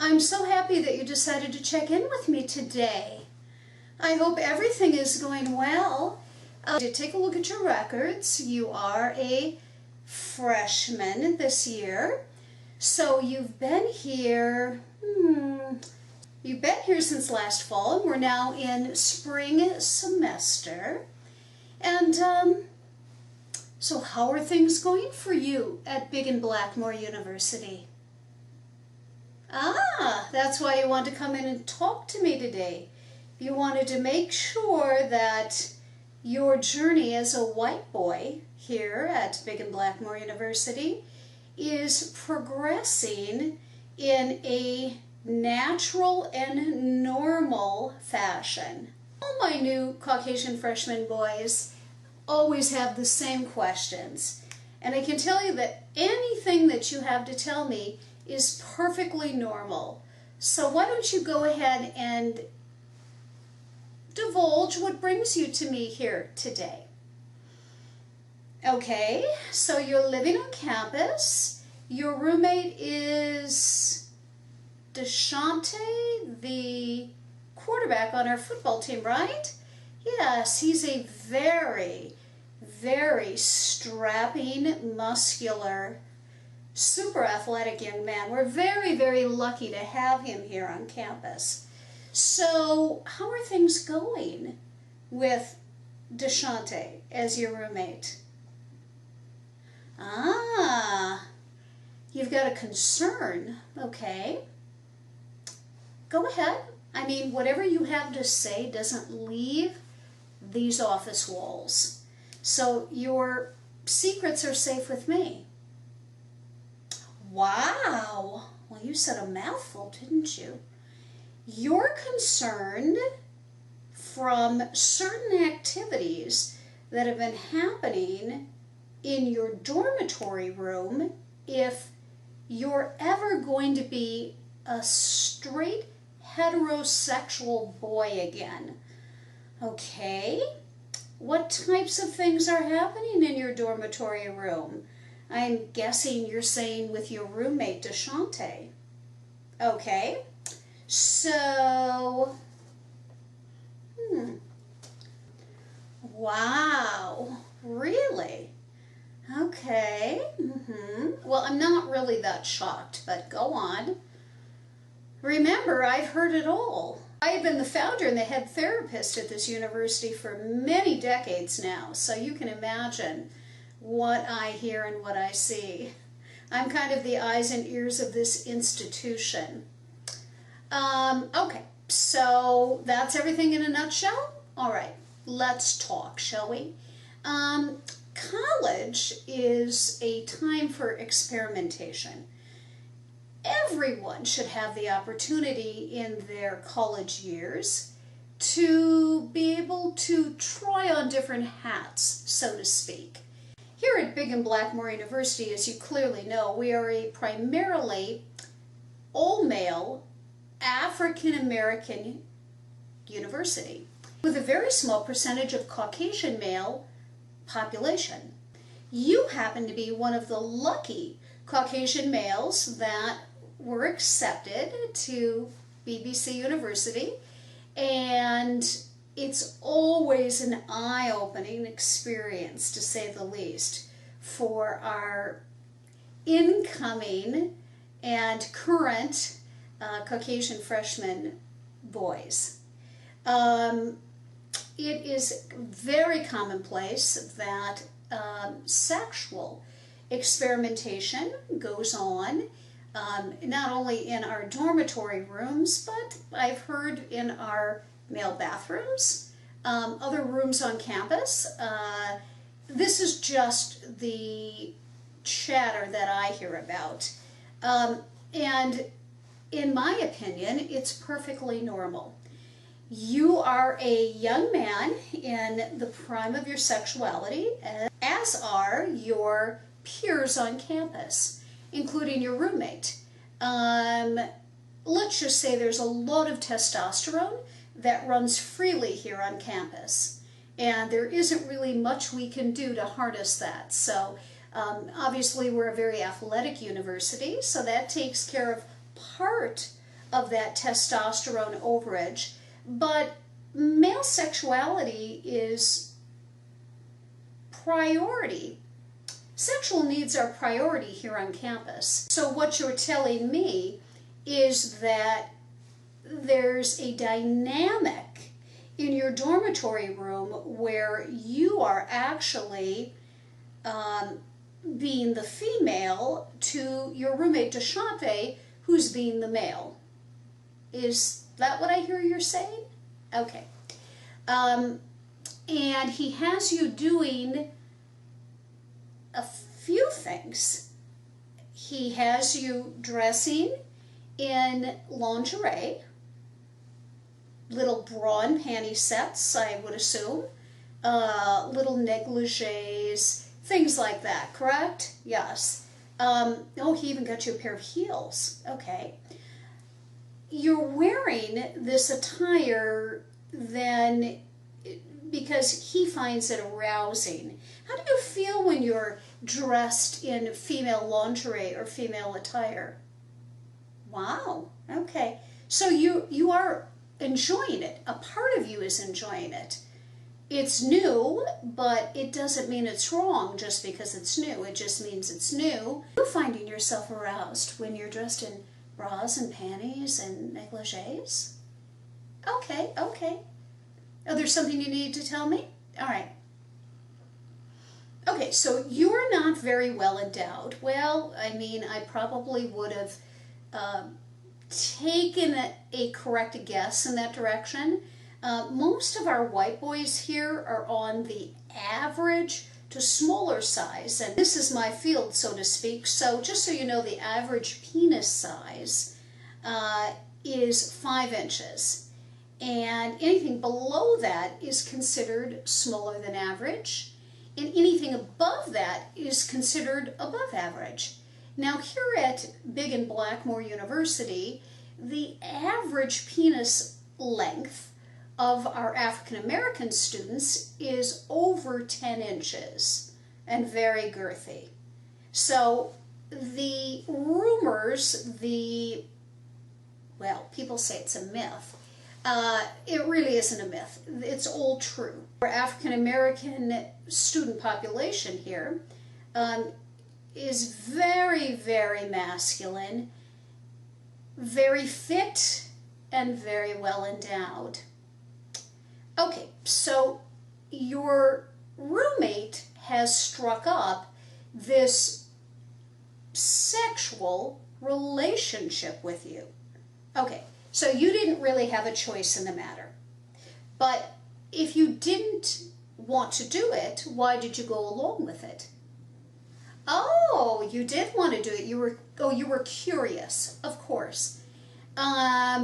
I'm so happy that you decided to check in with me today. I hope everything is going well. Take a look at your records. You are a freshman this year. So you've been here, since last fall, and we're now in spring semester. And so how are things going for you at Big and Blackmore University? Ah, that's why you want to come in and talk to me today. You wanted to make sure that your journey as a white boy here at Big and Blackmore University is progressing in a natural and normal fashion. All my new Caucasian freshman boys always have the same questions, and I can tell you that anything that you have to tell me is perfectly normal. So why don't you go ahead and divulge what brings you to me here today. Okay, so you're living on campus. Your roommate is DeShante, the quarterback on our football team, right? Yes, he's a very, very strapping, muscular, super athletic young man. We're very, very lucky to have him here on campus. So, how are things going with DeShante as your roommate? Ah, you've got a concern. Okay. Go ahead. I mean, whatever you have to say doesn't leave these office walls. So your secrets are safe with me. Wow. Well, you said a mouthful, didn't you? You're concerned from certain activities that have been happening in your dormitory room if you're ever going to be a straight heterosexual boy again. Okay, what types of things are happening in your dormitory room? I'm guessing you're saying with your roommate, DeShante. Okay, so, wow, really? Okay, Well, I'm not really that shocked, but go on. Remember, I've heard it all. I've been the founder and the head therapist at this university for many decades now, so you can imagine what I hear and what I see. I'm kind of the eyes and ears of this institution. Okay, so that's everything in a nutshell? All right, let's talk, shall we? College is a time for experimentation. Everyone should have the opportunity in their college years to be able to try on different hats, so to speak. Here at Big and Blackmore University, as you clearly know, we are a primarily all-male African-American university with a very small percentage of Caucasian male population. You happen to be one of the lucky Caucasian males that were accepted to BBC University, and it's always an eye-opening experience, to say the least, for our incoming and current Caucasian freshman boys. It is very commonplace that sexual experimentation goes on, not only in our dormitory rooms, but I've heard in our male bathrooms, other rooms on campus. This is just the chatter that I hear about. And in my opinion, it's perfectly normal. You are a young man in the prime of your sexuality, as are your peers on campus, including your roommate. Let's just say there's a lot of testosterone that runs freely here on campus, and there isn't really much we can do to harness that. So obviously we're a very athletic university, so that takes care of part of that testosterone overage, but male sexuality is priority. Sexual needs are priority here on campus. So what you're telling me is that there's a dynamic in your dormitory room where you are actually being the female to your roommate Deshante, who's being the male. Is that what I hear you're saying? Okay. And he has you doing a few things. He has you dressing in lingerie, little bra and panty sets, I would assume, little negligees, things like that, correct? Yes. Oh, he even got you a pair of heels. Okay. You're wearing this attire then because he finds it arousing. How do you feel when you're dressed in female lingerie or female attire? Wow, okay. So you are enjoying it. A part of you is enjoying it. It's new, but it doesn't mean it's wrong just because it's new. It just means it's new. You're finding yourself aroused when you're dressed in bras and panties and negligees? Okay, okay. Oh, there's something you need to tell me? All right. Okay, so you're not very well endowed. Well, I mean, I probably would have taken a correct guess in that direction. Most of our white boys here are on the average to smaller size, and this is my field, so to speak. So just so you know, the average penis size is 5 inches, and anything below that is considered smaller than average, and anything above that is considered above average. Now here at Big and Blackmore University, the average penis length of our African American students is over 10 inches and very girthy. So the rumors, well, people say it's a myth. It really isn't a myth. It's all true. Our African American student population here is very, very masculine, very fit, and very well endowed. Okay, so your roommate has struck up this sexual relationship with you. Okay, so you didn't really have a choice in the matter. But if you didn't want to do it, why did you go along with it? Oh, you did want to do it. You were curious, of course. How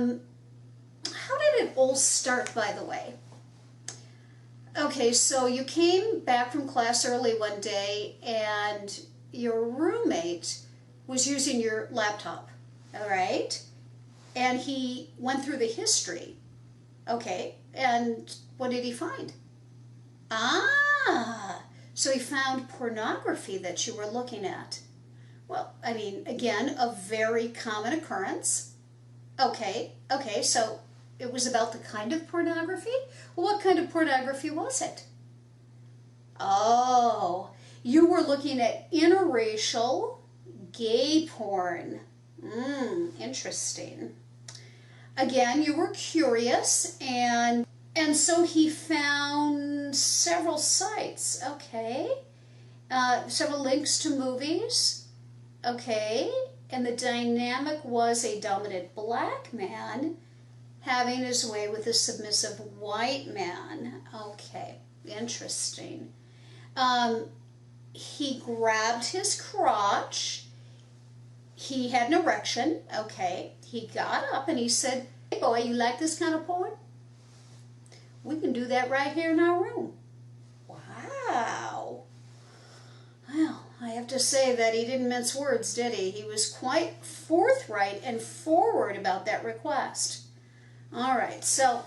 did it all start, by the way? Okay, so you came back from class early one day and your roommate was using your laptop, all right? And he went through the history. Okay, and what did he find? Ah, so he found pornography that you were looking at. Well, I mean, again, a very common occurrence. Okay, so it was about the kind of pornography? Well, what kind of pornography was it? Oh, you were looking at interracial gay porn. Interesting. Again, you were curious, and so he found several sites, okay? Several links to movies, okay? And the dynamic was a dominant black man having his way with a submissive white man. Okay, interesting. He grabbed his crotch. He had an erection, okay. He got up and he said, "Hey boy, you like this kind of porn? We can do that right here in our room." Wow. Well, I have to say that he didn't mince words, did he? He was quite forthright and forward about that request. All right, so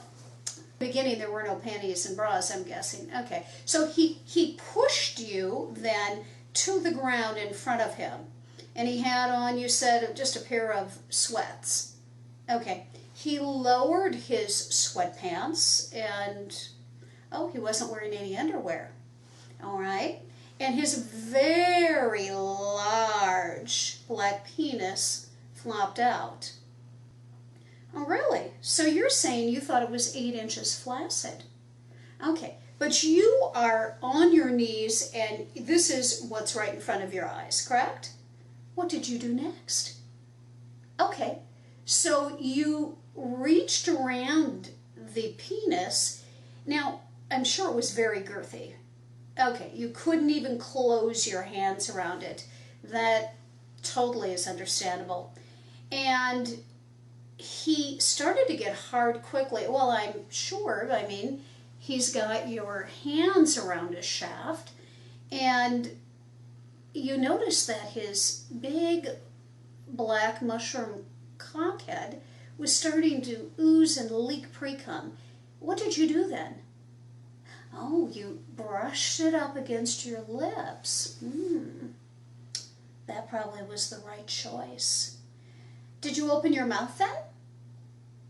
beginning there were no panties and bras, I'm guessing. Okay, so he pushed you then to the ground in front of him. And he had on, you said, just a pair of sweats. Okay, he lowered his sweatpants and, oh, he wasn't wearing any underwear. All right, and his very large black penis flopped out. Oh, really? So you're saying you thought it was 8 inches flaccid. Okay, but you are on your knees and this is what's right in front of your eyes, correct? What did you do next? Okay, so you reached around the penis. Now, I'm sure it was very girthy. Okay, you couldn't even close your hands around it. That totally is understandable. And he started to get hard quickly. Well, I'm sure, I mean, he's got your hands around his shaft, and you notice that his big black mushroom cockhead was starting to ooze and leak pre-cum. What did you do then? Oh, you brushed it up against your lips. That probably was the right choice. Did you open your mouth then?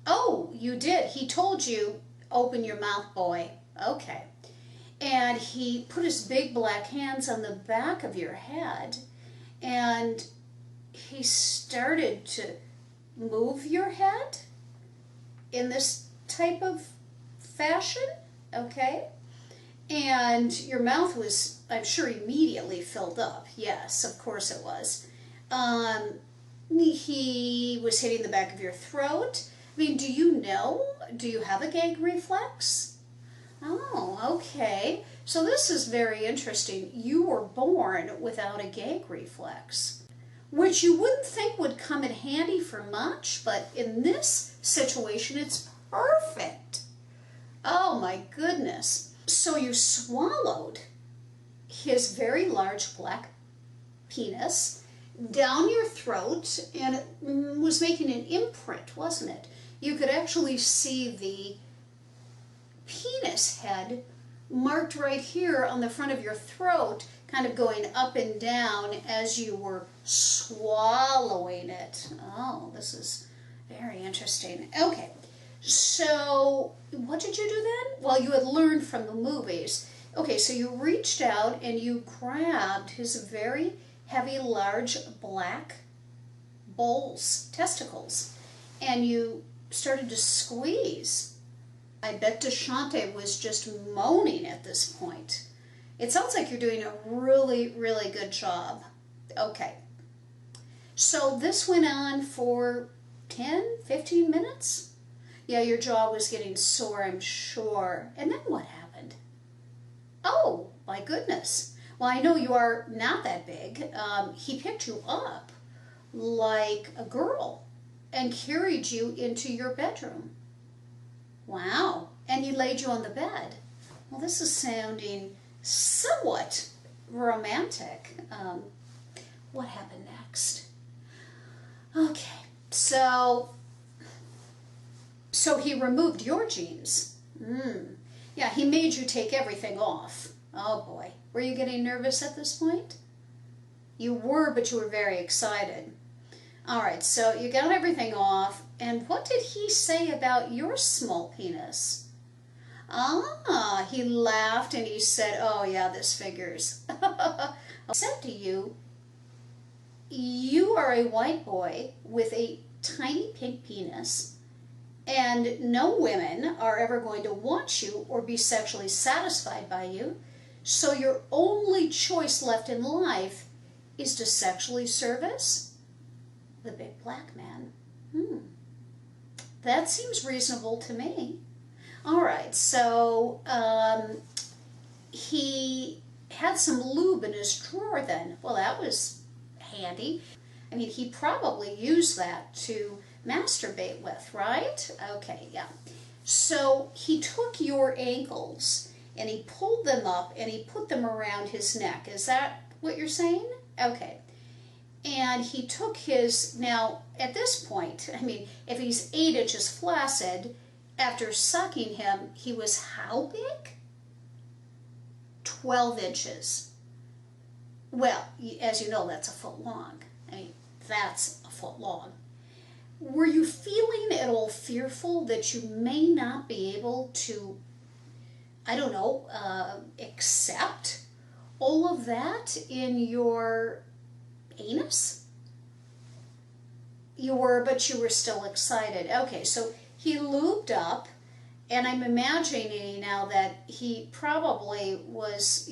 Oh, you did. He told you, open your mouth, boy. Okay. And he put his big black hands on the back of your head, and he started to move your head in this type of fashion, okay? And your mouth was, I'm sure, immediately filled up. Yes, of course it was. He was hitting the back of your throat. I mean, do you have a gag reflex? Oh, okay. So this is very interesting. You were born without a gag reflex, which you wouldn't think would come in handy for much, but in this situation, it's perfect. Oh my goodness. So you swallowed his very large black penis down your throat, and it was making an imprint, wasn't it? You could actually see the penis head marked right here on the front of your throat, kind of going up and down as you were swallowing it. Oh, this is very interesting. Okay, so what did you do then? Well, you had learned from the movies. Okay, so you reached out and you grabbed his very heavy, large black bulls, testicles, and you started to squeeze. I bet Deshante was just moaning at this point. It sounds like you're doing a really, really good job. Okay. So this went on for 10, 15 minutes? Yeah, your jaw was getting sore, I'm sure. And then what happened? Oh, my goodness. Well, I know you are not that big. He picked you up like a girl and carried you into your bedroom. Wow. And he laid you on the bed. Well, this is sounding somewhat romantic. What happened next? Okay, so he removed your jeans. Yeah, he made you take everything off. Oh boy, were you getting nervous at this point? You were, but you were very excited. All right, so you got everything off, and what did he say about your small penis? Ah, he laughed and he said, oh yeah, this figures. I said to you, you are a white boy with a tiny pink penis, and no women are ever going to want you or be sexually satisfied by you, so your only choice left in life is to sexually service the big black man. That seems reasonable to me. All right, so he had some lube in his drawer then. Well, that was handy. I mean, he probably used that to masturbate with, right? Okay, yeah. So he took your ankles and he pulled them up and he put them around his neck. Is that what you're saying? Okay. And he took his, now at this point, I mean, if he's 8 inches flaccid, after sucking him, he was how big? 12 inches. Well, as you know, that's a foot long. I mean, that's a foot long. Were you feeling at all fearful that you may not be able to, I don't know, accept all of that in your anus? You were, but you were still excited. Okay, so he lubed up, and I'm imagining now that he probably was,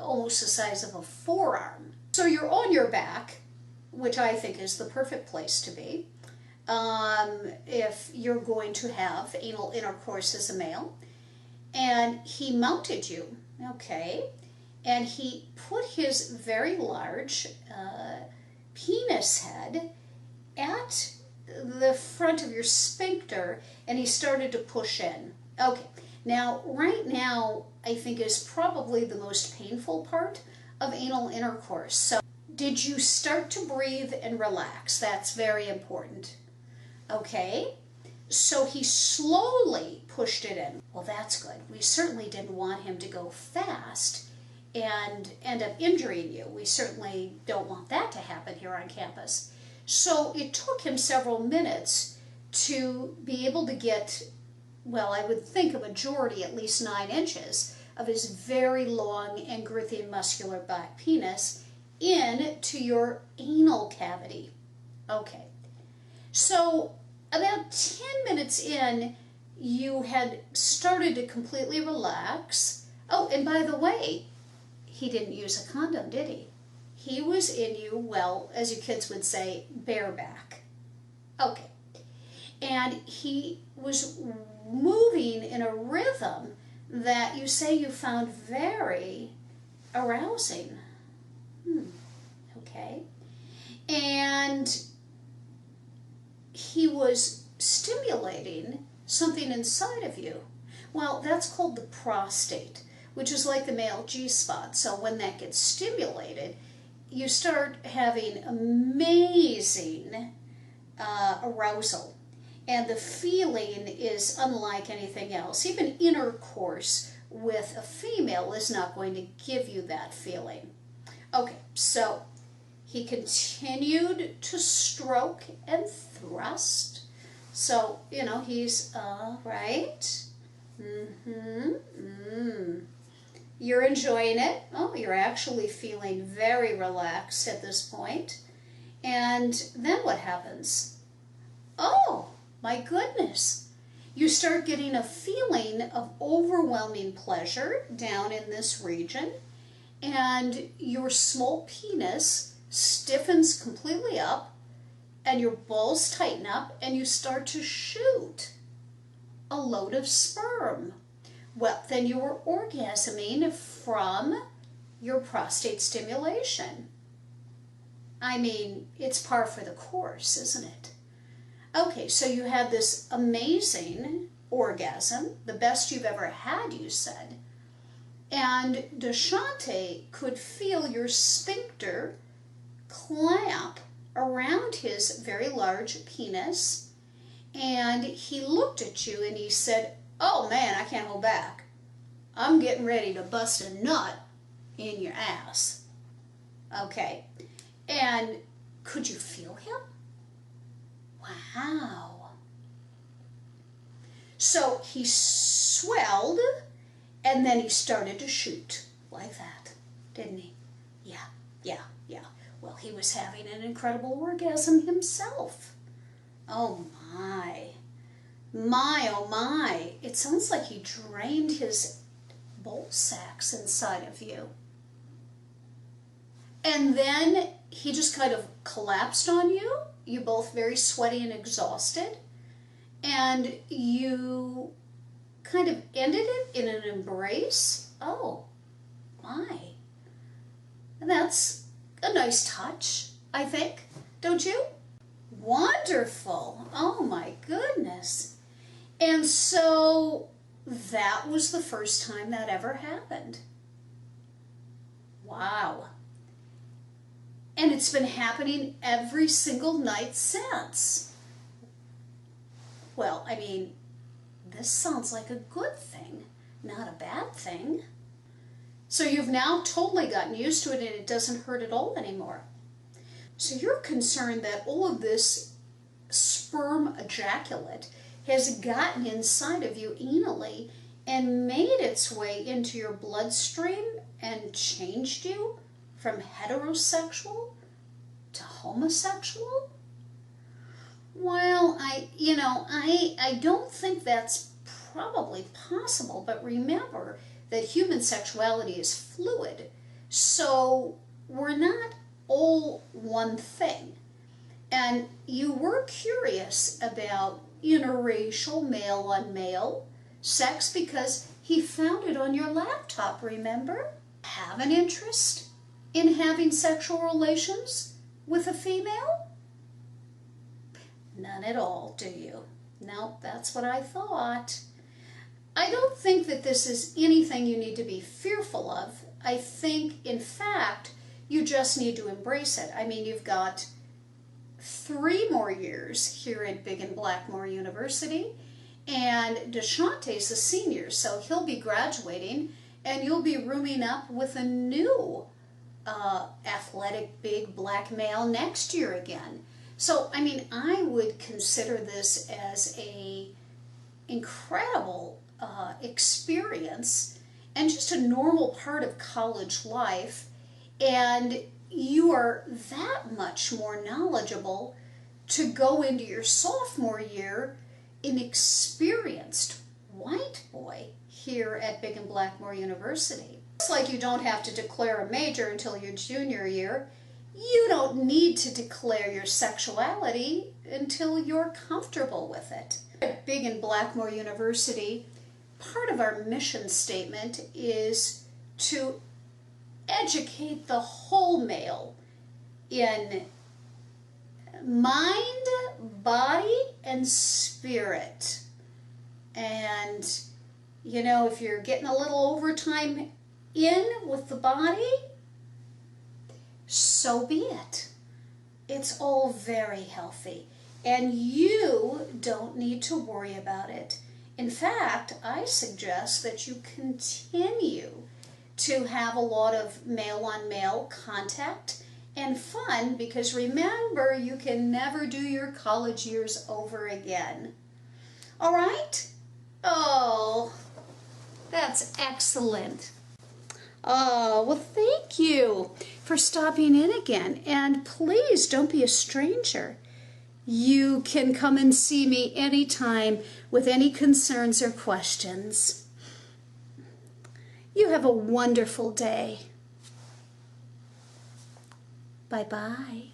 almost the size of a forearm. So you're on your back, which I think is the perfect place to be if you're going to have anal intercourse as a male. And he mounted you, okay, and he put his very large penis head at the front of your sphincter, and he started to push in. Okay, now, right now, I think is probably the most painful part of anal intercourse. So, did you start to breathe and relax? That's very important. Okay, so he slowly pushed it in. Well, that's good. We certainly didn't want him to go fast and end up injuring you. We certainly don't want that to happen here on campus. So it took him several minutes to be able to get, well, I would think a majority, at least 9 inches, of his very long and girthy and muscular back penis into your anal cavity. Okay, so about 10 minutes in, you had started to completely relax. Oh, and by the way, he didn't use a condom, did he? He was in you, well, as you kids would say, bareback. Okay. And he was moving in a rhythm that you say you found very arousing. Okay. And he was stimulating something inside of you. Well, that's called the prostate, which is like the male G-spot. So when that gets stimulated, you start having amazing arousal. And the feeling is unlike anything else. Even intercourse with a female is not going to give you that feeling. Okay, so he continued to stroke and thrust. So, he's, right? You're enjoying it. Oh, you're actually feeling very relaxed at this point. And then what happens? Oh, my goodness. You start getting a feeling of overwhelming pleasure down in this region, and your small penis stiffens completely up, and your balls tighten up, and you start to shoot a load of sperm. Well, then you were orgasming from your prostate stimulation. I mean, it's par for the course, isn't it? Okay, so you had this amazing orgasm, the best you've ever had, you said. And Deshante could feel your sphincter clamp around his very large penis, and he looked at you and he said, "Oh man, I can't hold back. I'm getting ready to bust a nut in your ass." Okay, and could you feel him? Wow. So he swelled, and then he started to shoot like that, didn't he? Yeah. Well, he was having an incredible orgasm himself. Oh my. Oh my. It sounds like he drained his ball sacks inside of you. And then he just kind of collapsed on you. You both very sweaty and exhausted. And you kind of ended it in an embrace. Oh my. And that's a nice touch, I think. Don't you? Wonderful. Oh my goodness. And so that was the first time that ever happened. Wow. And it's been happening every single night since. Well, I mean, this sounds like a good thing, not a bad thing. So you've now totally gotten used to it and it doesn't hurt at all anymore. So you're concerned that all of this sperm ejaculate has gotten inside of you anally and made its way into your bloodstream and changed you from heterosexual to homosexual? Well, I don't think that's probably possible, but remember that human sexuality is fluid, so we're not all one thing. And you were curious about interracial male on male sex because he found it on your laptop, remember? Have an interest in having sexual relations with a female? None at all, do you? No, that's what I thought. I don't think that this is anything you need to be fearful of. I think, in fact, you just need to embrace it. I mean, you've got 3 more years here at Big and Blackmore University, and DeShante's a senior, so he'll be graduating, and you'll be rooming up with a new athletic big black male next year again. So, I mean, I would consider this as a incredible experience and just a normal part of college life, and you are that much more knowledgeable to go into your sophomore year an experienced white boy here at Big and Blackmore University. It's like you don't have to declare a major until your junior year. You don't need to declare your sexuality until you're comfortable with it. At Big and Blackmore University, part of our mission statement is to educate the whole male in mind, body, and spirit. And, if you're getting a little overtime in with the body, so be it. It's all very healthy, and you don't need to worry about it. In fact, I suggest that you continue to have a lot of male-on-male contact and fun, because remember, you can never do your college years over again. All right? Oh, that's excellent. Oh, well, thank you for stopping in again. And please don't be a stranger. You can come and see me anytime with any concerns or questions. You have a wonderful day. Bye-bye.